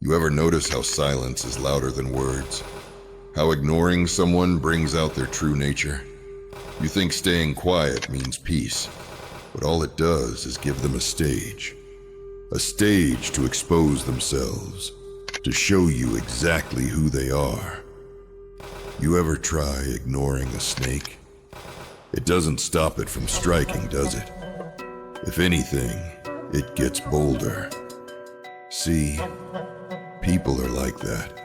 You ever notice how silence is louder than words? How ignoring someone brings out their true nature? You think staying quiet means peace, but all it does is give them a stage. A stage to expose themselves, to show you exactly who they are. You ever try ignoring a snake? It doesn't stop it from striking, does it? If anything, it gets bolder. See, people are like that.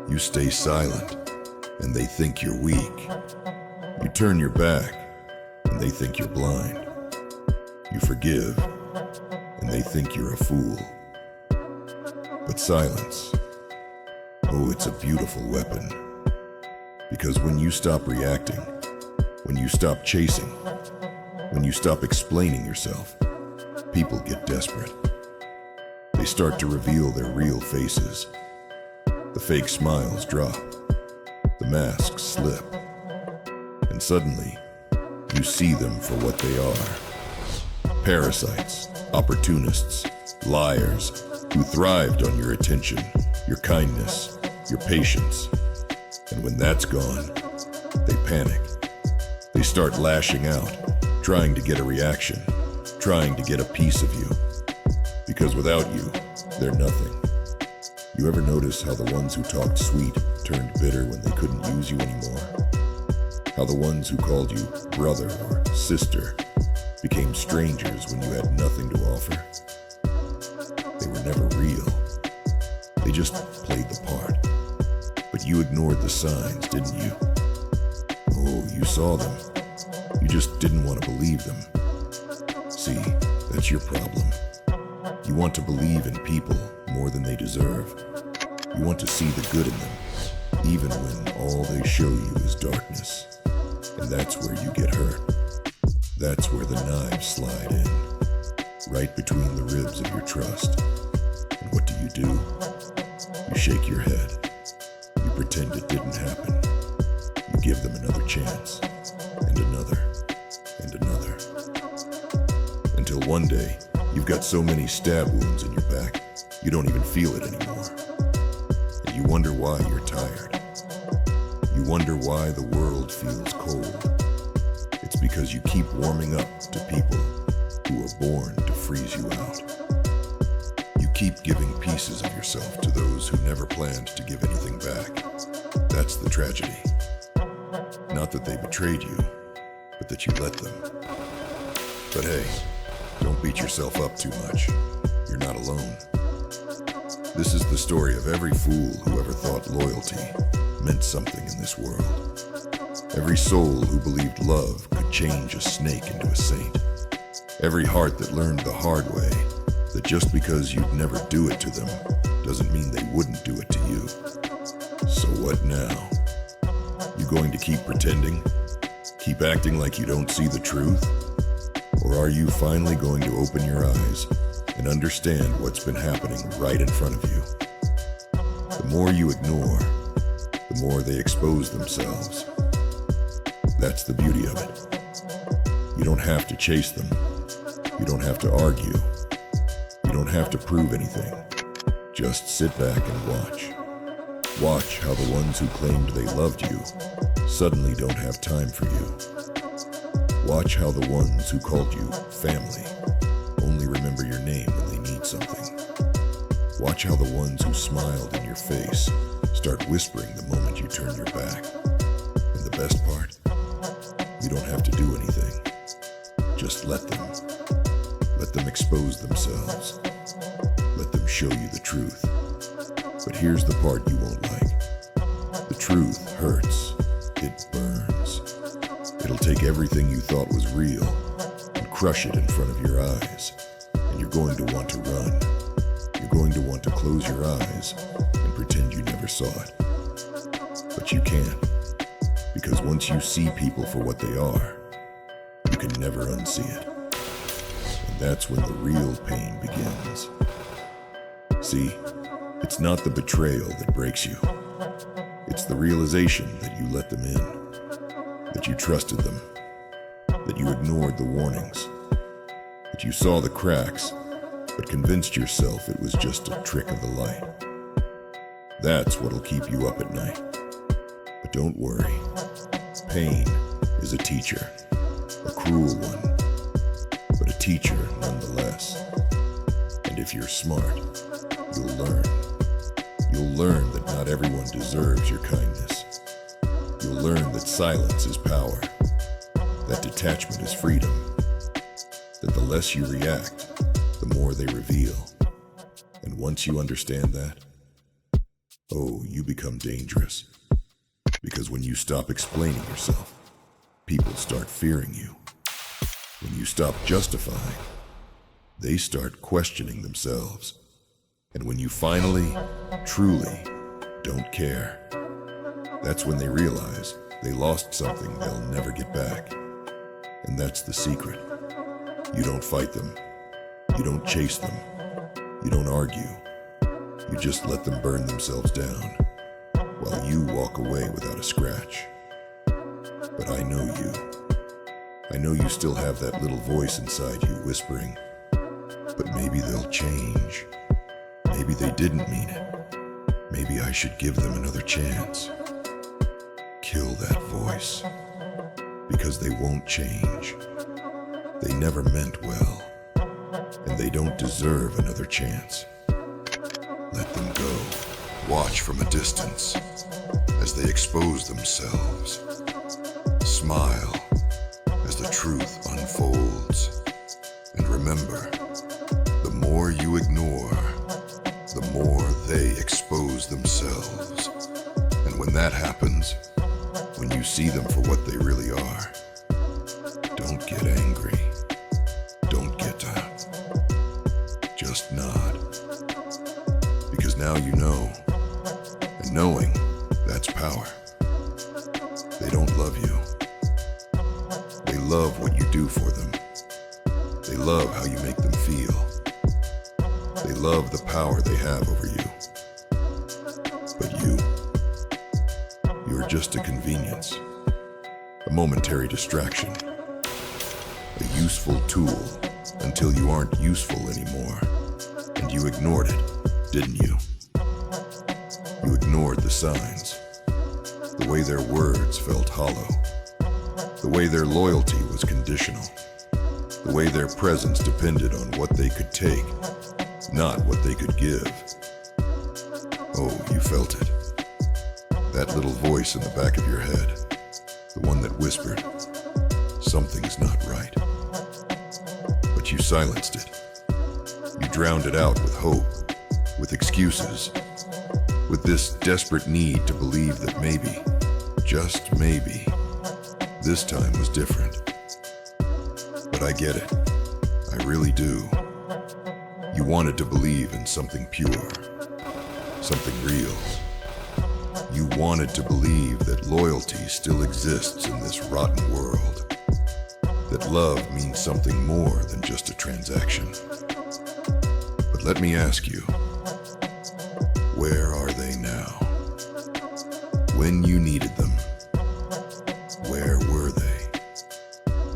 You stay silent, and they think you're weak. You turn your back, and they think you're blind. You forgive, and they think you're a fool. But silence, oh, it's a beautiful weapon. Because when you stop reacting, when you stop chasing, when you stop explaining yourself, people get desperate. They start to reveal their real faces. The fake smiles drop. The masks slip. And suddenly, you see them for what they are. Parasites, opportunists, liars who thrived on your attention, your kindness, your patience. And when that's gone, they panic. They start lashing out, trying to get a reaction, trying to get a piece of you. Because without you, they're nothing. You ever notice how the ones who talked sweet turned bitter when they couldn't use you anymore? How the ones who called you brother or sister became strangers when you had nothing to offer? They were never real. They just played the part. But you ignored the signs, didn't you? Oh, you saw them. You just didn't want to believe them. See, that's your problem. You want to believe in people more than they deserve. You want to see the good in them, even when all they show you is darkness. And that's where you get hurt. That's where the knives slide in, right between the ribs of your trust. And what do? You shake your head. You pretend it didn't happen. You give them another chance, and another, and another. Until one day, you've got so many stab wounds in your back, you don't even feel it anymore. And you wonder why you're tired. You wonder why the world feels cold. It's because you keep warming up to people who are born to freeze you out. You keep giving pieces of yourself to those who never planned to give anything back. That's the tragedy. Not that they betrayed you, but that you let them. But hey, don't beat yourself up too much. You're not alone. This is the story of every fool who ever thought loyalty meant something in this world. Every soul who believed love could change a snake into a saint. Every heart that learned the hard way that just because you'd never do it to them doesn't mean they wouldn't do it to you. So what now? You going to keep pretending? Keep acting like you don't see the truth? Or are you finally going to open your eyes and understand what's been happening right in front of you? The more you ignore, the more they expose themselves. That's the beauty of it. You don't have to chase them. You don't have to argue. You don't have to prove anything. Just sit back and watch. Watch how the ones who claimed they loved you suddenly don't have time for you. Watch how the ones who called you family only remember your name when they need something. Watch how the ones who smiled in your face start whispering the moment you turn your back. And the best part, you don't have to do anything. Just let them. Let them expose themselves. Let them show you the truth. But here's the part you won't like. The truth hurts. It burns. It'll take everything you thought was real and crush it in front of your eyes. And you're going to want to run. You're going to want to close your eyes and pretend you never saw it. But you can't. Because once you see people for what they are, you can never unsee it. And that's when the real pain begins. See, it's not the betrayal that breaks you. It's the realization that you let them in, that you trusted them, that you ignored the warnings, that you saw the cracks but convinced yourself it was just a trick of the light. That's what'll keep you up at night. But don't worry. Pain is a teacher, a cruel one, but a teacher nonetheless. And if you're smart, you'll learn. You'll learn that not everyone deserves your kindness. You'll learn that silence is power, that detachment is freedom, that the less you react, the more they reveal. And once you understand that, oh, you become dangerous. Because when you stop explaining yourself, people start fearing you. When you stop justifying, they start questioning themselves. And when you finally, truly don't care, that's when they realize they lost something they'll never get back. And that's the secret. You don't fight them. You don't chase them. You don't argue. You just let them burn themselves down, while you walk away without a scratch. But I know you. I know you still have that little voice inside you whispering, but maybe they'll change. Maybe they didn't mean it. Maybe I should give them another chance. Kill that voice, because they won't change. They never meant well, and they don't deserve another chance. Let them go. Watch from a distance as they expose themselves. Smile as the truth unfolds. And remember, the more you ignore, the more they expose themselves. And when that happens, when you see them for what they really are, don't get angry. Don't get just nod. Because now you know. And knowing, that's power. They don't love you. They love what you do for them. They love how you make them feel. They love the power they have over you. But you're just a convenience, a momentary distraction, a useful tool until you aren't useful anymore. And you ignored it, didn't you? You ignored the signs, the way their words felt hollow, the way their loyalty was conditional, the way their presence depended on what they could take, not what they could give. Oh, you felt it. That little voice in the back of your head, the one that whispered, something's not right. But you silenced it. You drowned it out with hope, with excuses, with this desperate need to believe that maybe, just maybe, this time was different. But I get it. I really do. You wanted to believe in something pure, something real. You wanted to believe that loyalty still exists in this rotten world, that love means something more than just a transaction. But let me ask you, where are they now? When you needed them, where were they?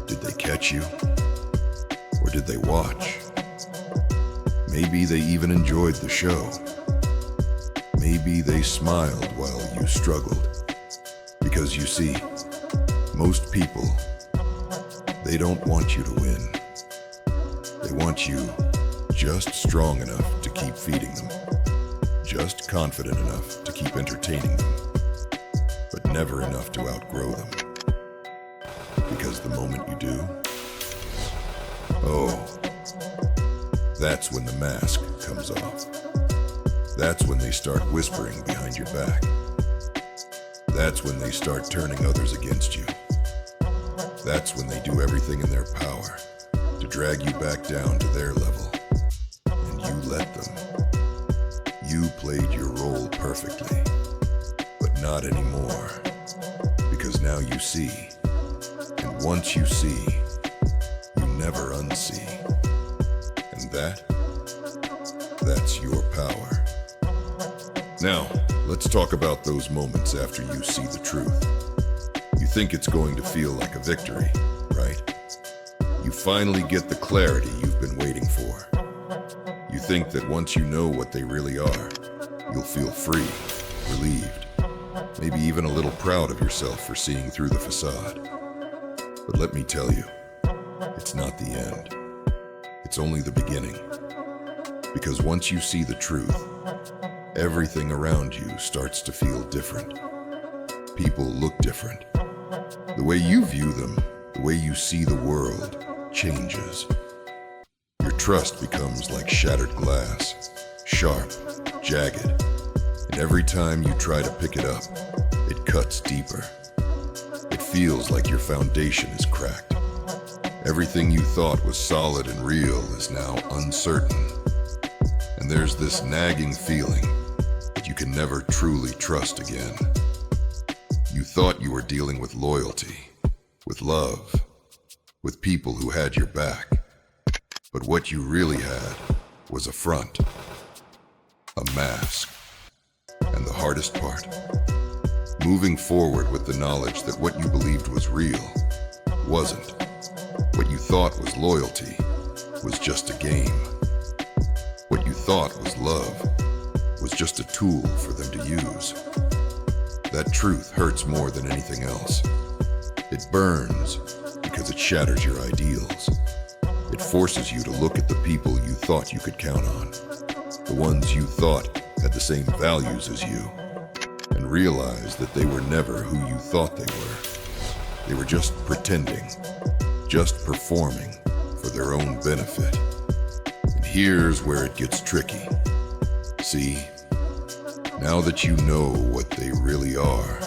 Did they catch you? Or did they watch? Maybe they even enjoyed the show. Maybe they smiled while you struggled. Because you see, most people, they don't want you to win. They want you just strong enough to keep feeding them, just confident enough to keep entertaining them, but never enough to outgrow them. Because the moment you do, oh, that's when the mask comes off. That's when they start whispering behind your back. That's when they start turning others against you. That's when they do everything in their power to drag you back down to their level. And you let them. You played your role perfectly, but not anymore. Because now you see. And once you see, you never unsee. And that's your power. Now, let's talk about those moments after you see the truth. You think it's going to feel like a victory, right? You finally get the clarity you've been waiting for. think that once you know what they really are, you'll feel free, relieved, maybe even a little proud of yourself for seeing through the facade. But let me tell you, it's not the end. It's only the beginning. Because once you see the truth, everything around you starts to feel different. People look different. The way you view them, the way you see the world, changes. Your trust becomes like shattered glass, sharp, jagged, and every time you try to pick it up, it cuts deeper. It feels like your foundation is cracked. Everything you thought was solid and real is now uncertain. And there's this nagging feeling that you can never truly trust again. You thought you were dealing with loyalty, with love, with people who had your back. But what you really had was a front, a mask. And the hardest part, moving forward with the knowledge that what you believed was real wasn't. What you thought was loyalty was just a game. What you thought was love was just a tool for them to use. That truth hurts more than anything else. It burns because it shatters your ideals. It forces you to look at the people you thought you could count on, the ones you thought had the same values as you, and realize that they were never who you thought they were. They were just pretending, just performing for their own benefit. And here's where it gets tricky. See, now that you know what they really are,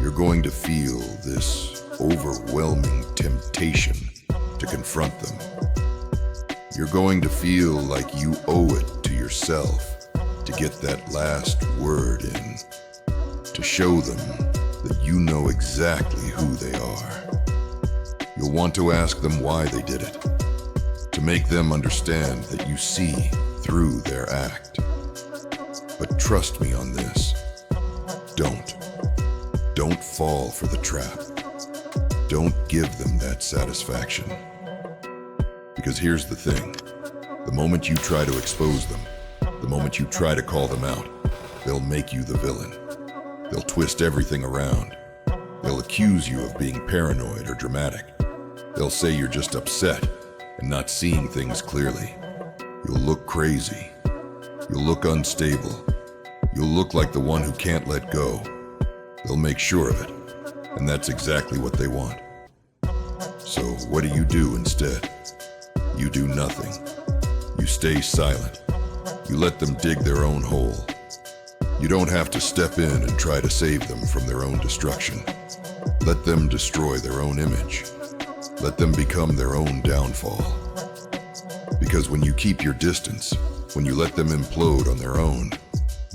you're going to feel this overwhelming temptation to confront them. You're going to feel like you owe it to yourself to get that last word in, to show them that you know exactly who they are. You'll want to ask them why they did it, to make them understand that you see through their act. But trust me on this, don't fall for the trap. Don't give them that satisfaction. Because here's the thing, the moment you try to expose them, the moment you try to call them out, they'll make you the villain. They'll twist everything around. They'll accuse you of being paranoid or dramatic. They'll say you're just upset and not seeing things clearly. You'll look crazy. You'll look unstable. You'll look like the one who can't let go. They'll make sure of it, and that's exactly what they want. So what do instead? You do nothing. You stay silent. You let them dig their own hole. You don't have to step in and try to save them from their own destruction. Let them destroy their own image. Let them become their own downfall. Because when you keep your distance, when you let them implode on their own,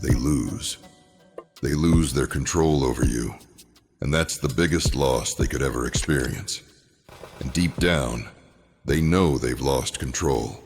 they lose. They lose their control over you. And that's the biggest loss they could ever experience. And deep down, they know they've lost control.